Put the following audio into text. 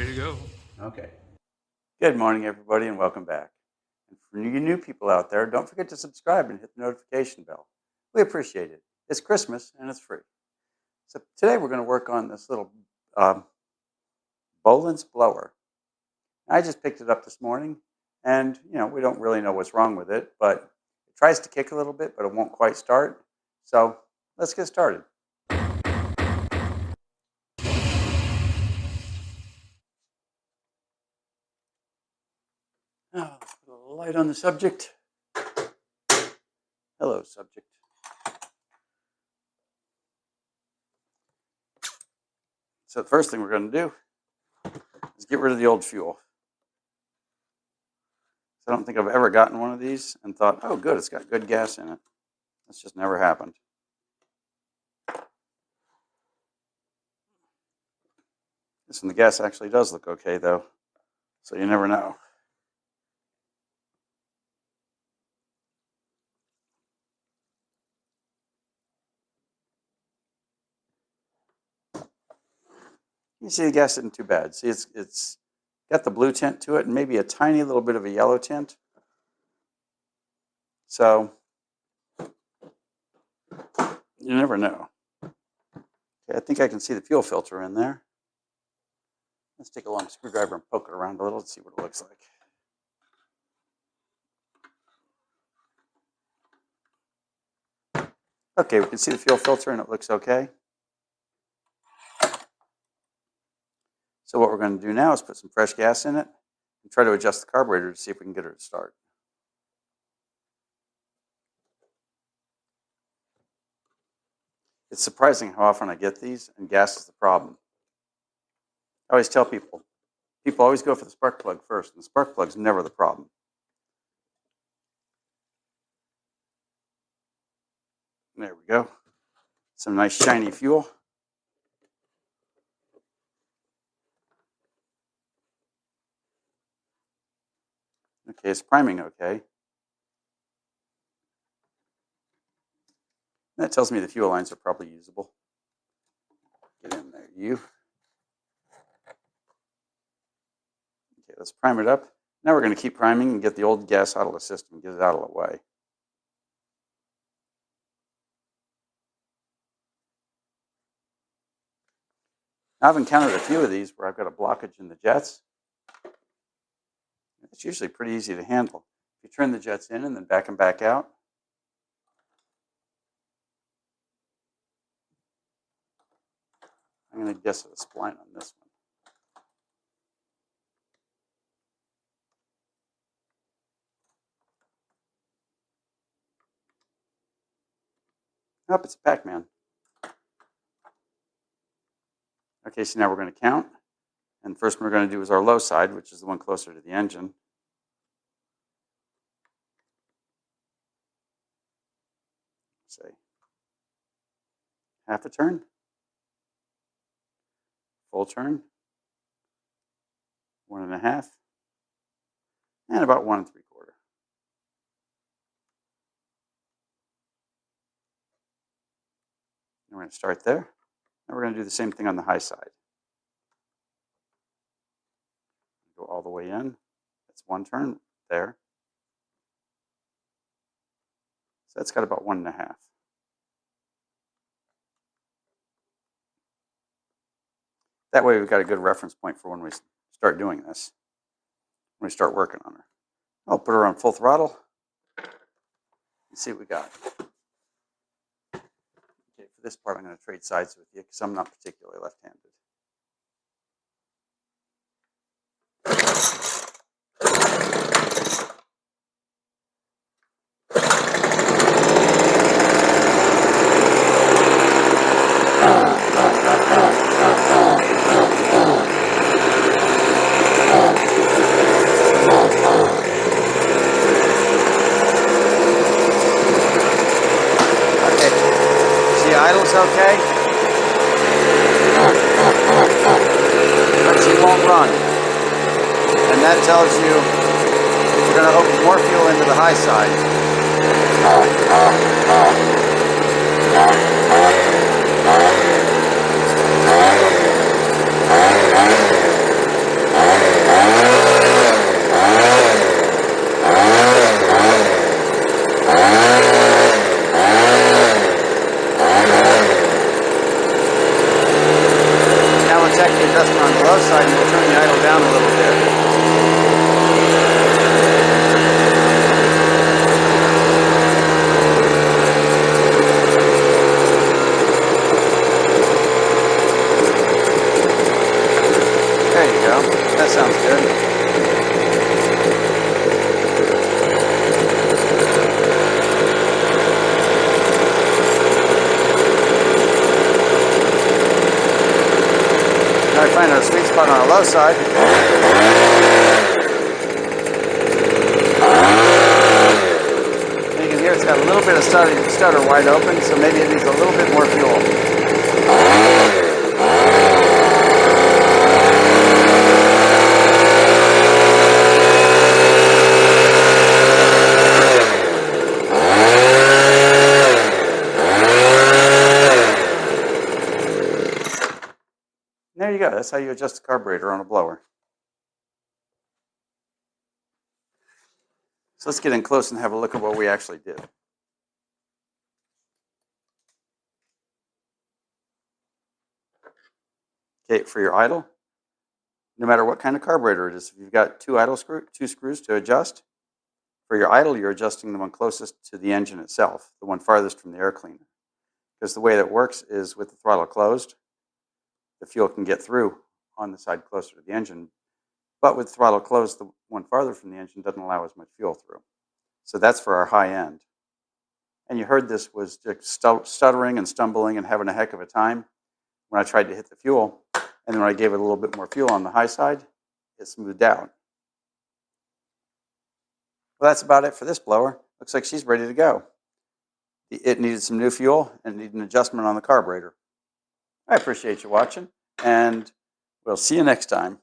ready to go. Okay. Good morning, everybody, and welcome back. And for you new people out there, don't forget to subscribe and hit the notification bell. We appreciate it. It's Christmas and it's free. So today we're going to work on this little Boland's blower. I just picked it up this morning, and we don't really know what's wrong with it, but it tries to kick a little bit, but it won't quite start. So let's get started. Let's put a little light on the subject. Hello, subject. So the first thing we're going to do is get rid of the old fuel. So I don't think I've ever gotten one of these and thought, oh, good, it's got good gas in it. That's just never happened. This one, the gas actually does look okay, though, so you never know. You see the gas isn't too bad. See, it's got the blue tint to it and maybe a tiny little bit of a yellow tint. So you never know. Okay, I think I can see the fuel filter in there. Let's take a long screwdriver and poke it around a little and see what it looks like. Okay, we can see the fuel filter and it looks okay. So what we're going to do now is put some fresh gas in it and try to adjust the carburetor to see if we can get her to start. It's surprising how often I get these, and gas is the problem. I always tell people always go for the spark plug first, and the spark plug's never the problem. There we go. Some nice shiny fuel. Okay, it's priming okay. That tells me the fuel lines are probably usable. Get in there, you. Okay, let's prime it up. Now we're going to keep priming and get the old gas out of the system, get it out of the way. Now, I've encountered a few of these where I've got a blockage in the jets. It's usually pretty easy to handle. If you turn the jets in and then back them back out, I'm going to guess at a spline on this one. Nope, it's a Pac-Man. Okay, so now we're going to count. And the first one we're going to do is our low side, which is the one closer to the engine. Say half a turn, full turn, 1.5, and about 1 3/4. And we're going to start there. And we're going to do the same thing on the high side. Go all the way in. That's 1 turn there. So that's got about 1.5. That way we've got a good reference point for when we start doing this, when we start working on her. I'll put her on full throttle and see what we got. Okay, for this part I'm going to trade sides with you because I'm not particularly left-handed. Idle's okay, but she won't run. And that tells you you're going to open more fuel into the high side. low side and we'll turn the idle down a little bit. There you go. That sounds good. Now we find our sweet spot on our low side. And you can hear it's got a little bit of stutter wide open, so maybe it needs a little bit more fuel. There you go. That's how you adjust the carburetor on a blower. So let's get in close and have a look at what we actually did. Okay, for your idle, no matter what kind of carburetor it is, if you've got two screws to adjust, for your idle, you're adjusting the one closest to the engine itself, the one farthest from the air cleaner. Because the way that works is with the throttle closed, the fuel can get through on the side closer to the engine. But with throttle closed, the one farther from the engine doesn't allow as much fuel through. So that's for our high end. And you heard this was just stuttering and stumbling and having a heck of a time when I tried to hit the fuel. And then when I gave it a little bit more fuel on the high side, it smoothed out. Well, that's about it for this blower. Looks like she's ready to go. It needed some new fuel and needed an adjustment on the carburetor. I appreciate you watching, and we'll see you next time.